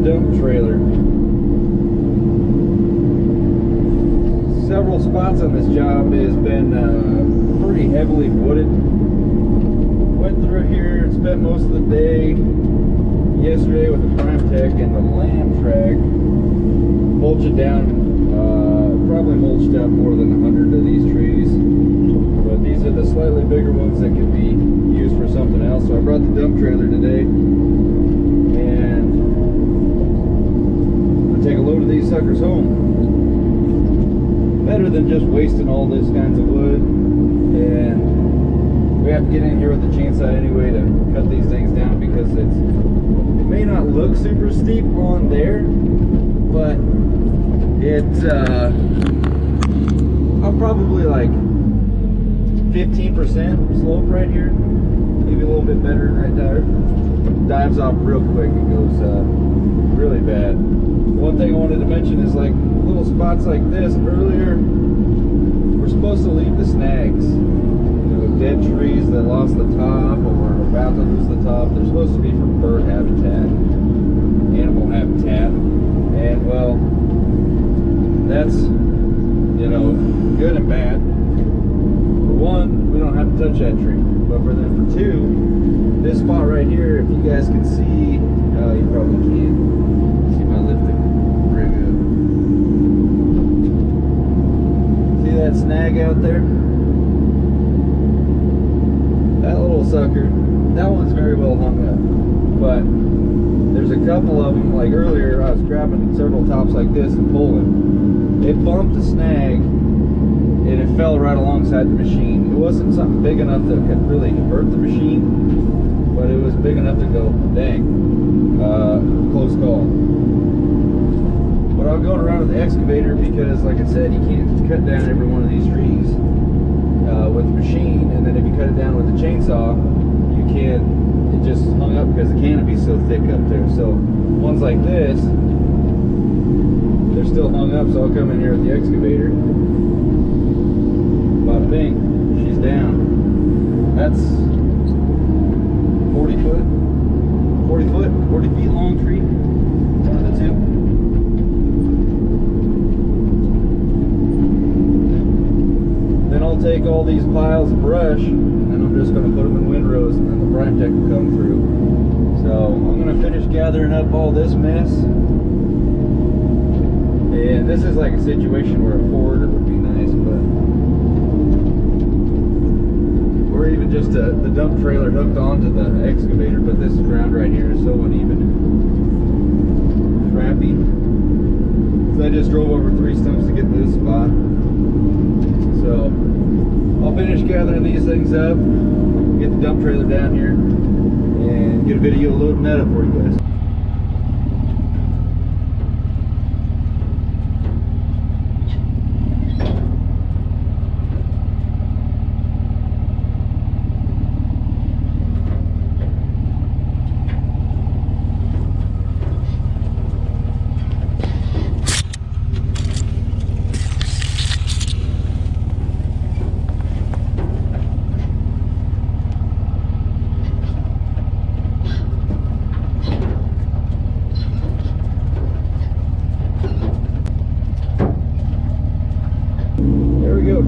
dump trailer. Several spots on this job has been pretty heavily wooded. Went through here and spent most of the day yesterday with the Prime Tech and the Lamb track, mulching down. Probably mulched out more than 100 of these trees, but these are the slightly bigger ones that could be used for something else. So I brought the dump trailer today, and I'm gonna take a load of these suckers home. Better than just wasting all this kinds of wood. And we have to get in here with the chainsaw anyway to cut these things down, because it may not look super steep on there, but it's I'm probably like 15% slope right here, maybe a little bit better right there. Dives off real quick. It goes really bad. One thing I wanted to mention is, like, little spots like this earlier, we're supposed to leave the snags, you know, dead trees that lost the top or are about to lose the top. They're supposed to be for bird habitat, animal habitat, and well, that's, you know, good and bad. For one, we don't have to touch that tree, but for two, this spot right here, if you guys can see, you probably can't see my lifting rig up. See that snag out there? That little sucker, that one's very well hung up, but there's a couple of them. Like earlier, I was grabbing several tops like this and pulling. It bumped the snag, and it fell right alongside the machine. It wasn't something big enough that could really hurt the machine, but it was big enough to go, dang, close call. But I'm going around with the excavator because, like I said, you can't cut down every one of these trees with the machine, and then if you cut it down with the chainsaw, you can't. It just hung up because the canopy's so thick up there. So ones like this, they're still hung up, so I'll come in here with the excavator. Bada bing, she's down. That's 40 feet long tree. One of the two. Then I'll take all these piles of brush, and I'm just going to put them in windrows, and then the Prime Tech will come through. So I'm going to finish gathering up all this mess. And this is like a situation where a forwarder would be nice, but or even just the dump trailer hooked onto the excavator. But this ground right here is so uneven and crappy. So I just drove over 3 stumps to get to this spot. So I'll finish gathering these things up, get the dump trailer down here, and get a video loading that up for you guys.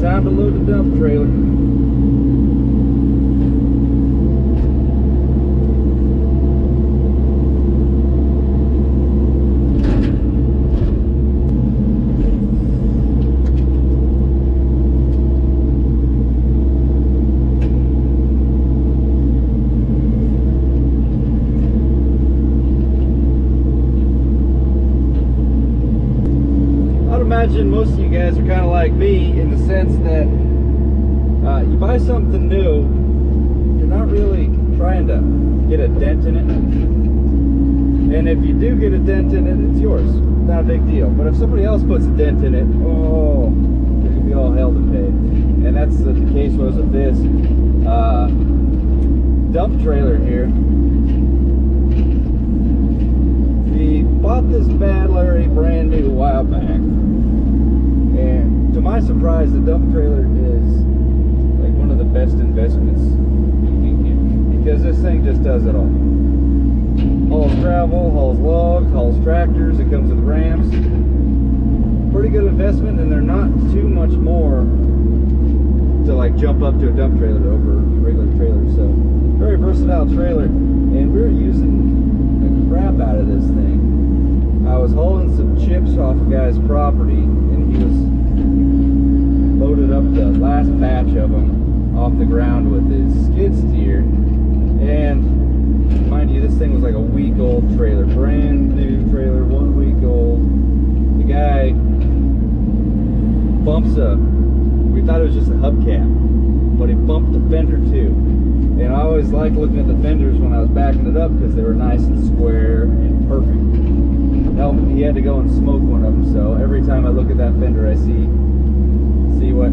Time to load the dump trailer. I'd imagine most of you guys are kind of like me in the sense that you buy something new, you're not really trying to get a dent in it, and if you do get a dent in it, it's yours, not a big deal. But if somebody else puts a dent in it, oh, there's gonna be all hell to pay. And that's the case was with this dump trailer here. We bought this bad Larry brand new a while back, and to my surprise, the dump trailer is like one of the best investments you can get, because this thing just does it all hauls gravel, hauls logs, hauls tractors. It comes with ramps. Pretty good investment, and they're not too much more to like jump up to a dump trailer over regular trailers. So very versatile trailer, and we were using the crap out of this thing. I was hauling some chips off a guy's property, and he was loaded up the last batch of them off the ground with his skid steer. And mind you, this thing was like a week old trailer, brand new trailer, 1 week old. The guy bumps we thought it was just a hubcap, but he bumped the fender too. And I always liked looking at the fenders when I was backing it up because they were nice and square and perfect. Hell, he had to go and smoke one of them, so every time I look at that fender, I see what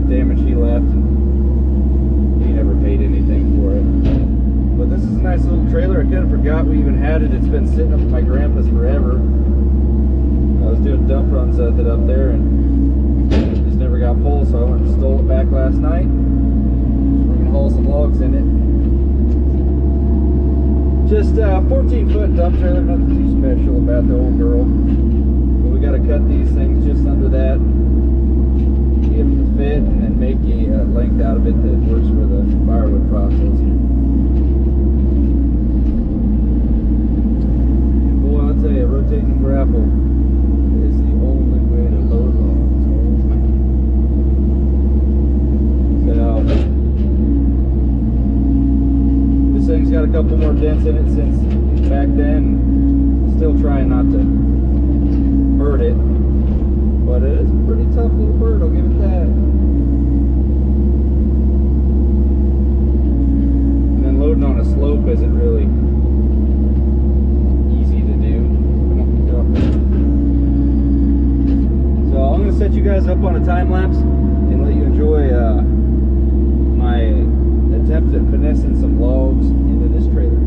damage he left, and he never paid anything for it. But this is a nice little trailer. I kind of forgot we even had it. It's been sitting up at my grandpa's forever. I was doing dump runs with it up there, and it just never got full, so I went and stole it back last night. We're gonna haul some logs in it. Just a 14-foot dump trailer, nothing too special about the old girl. But we gotta cut these things just under that, give them the fit, and then make a length out of it that works for the firewood process. And boy, I'll tell you, rotating grapple is the only way to load logs. So this thing's got a couple more dents in it since back then. Still trying not to hurt it, but it is a pretty tough little bird, I'll give it that. And then loading on a slope isn't really easy to do. So I'm going to set you guys up on a time lapse and let you enjoy my attempt at finessing some logs into this trailer.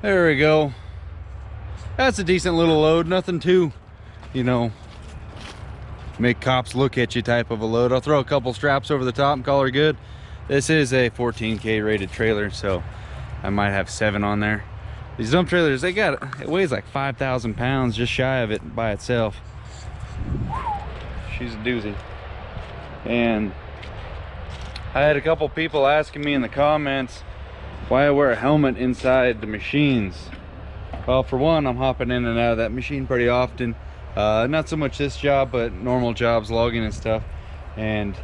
There we go. That's a decent little load. Nothing too, you know, make cops look at you type of a load. I'll throw a couple straps over the top and call her good. This is a 14K rated trailer, so I might have 7 on there. These dump trailers, it weighs like 5,000 pounds, just shy of it by itself. She's a doozy. And I had a couple people asking me in the comments why I wear a helmet inside the machines. Well, for one, I'm hopping in and out of that machine pretty often. Not so much this job, but normal jobs, logging and stuff. And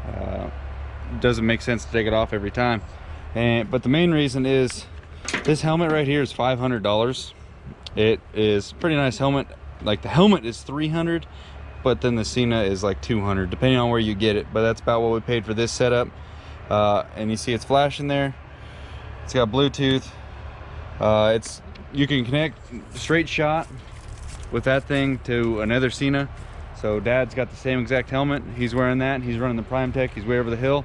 it doesn't make sense to take it off every time. But the main reason is this helmet right here is $500. It is a pretty nice helmet. Like the helmet is $300, but then the Sena is like $200, depending on where you get it. But that's about what we paid for this setup. And you see it's flashing there. It's got Bluetooth. You can connect straight shot with that thing to another Sena. So Dad's got the same exact helmet. He's wearing that. He's running the PrimeTech. He's way over the hill,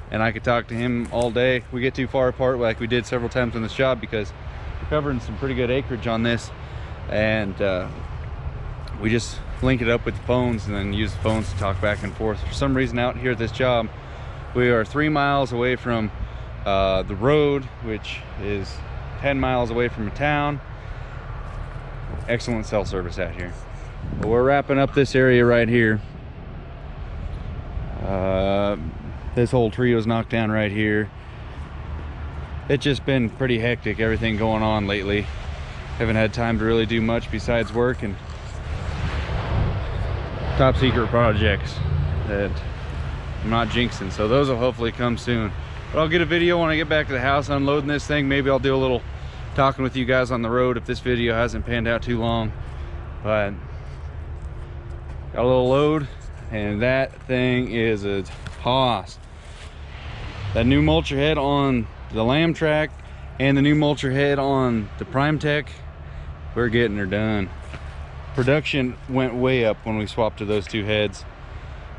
and I could talk to him all day. We get too far apart like we did several times on this job because we're covering some pretty good acreage on this, and we just link it up with the phones and then use the phones to talk back and forth. For some reason out here at this job, we are 3 miles away from the road, which is 10 miles away from a town. Excellent cell service out here. But we're wrapping up this area right here. This whole trio's knocked down right here. It's just been pretty hectic, everything going on lately. Haven't had time to really do much besides work and top secret projects that I'm not jinxing, so those will hopefully come soon. But I'll get a video when I get back to the house unloading this thing. Maybe I'll do a little talking with you guys on the road if this video hasn't panned out too long. But got a little load, and that thing is a toss. That new mulcher head on the Lamb Track and the new mulcher head on the PrimeTech, we're getting her done. Production went way up when we swapped to those two heads,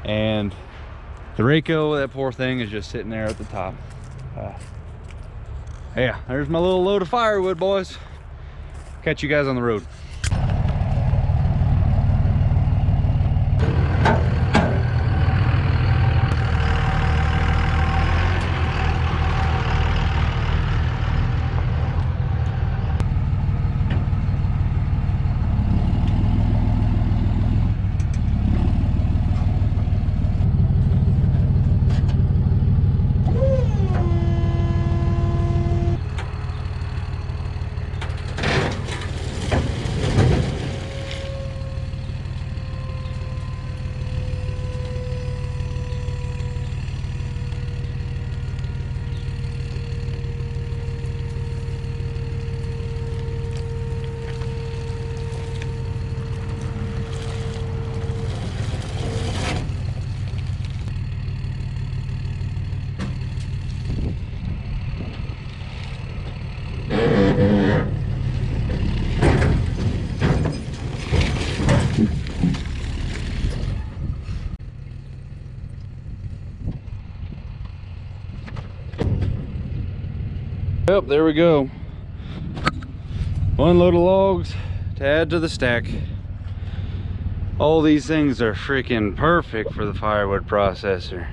and the Rayco, that poor thing, is just sitting there at the top. Yeah, there's my little load of firewood, boys. Catch you guys on the road. Yep, there we go. One load of logs to add to the stack. All these things are freaking perfect for the firewood processor.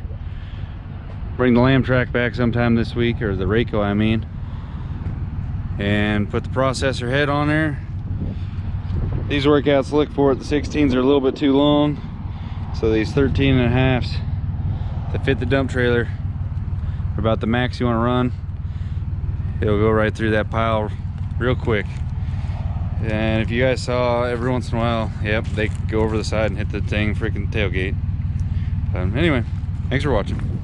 Bring the Lamb Track back sometime this week, or the Rayco I mean, and put the processor head on there. These work out slick for it. The 16s are a little bit too long, so these 13.5s that fit the dump trailer are about the max you want to run. It'll go right through that pile real quick. And if you guys saw, every once in a while, yep, they go over the side and hit the dang freaking tailgate. Anyway, thanks for watching.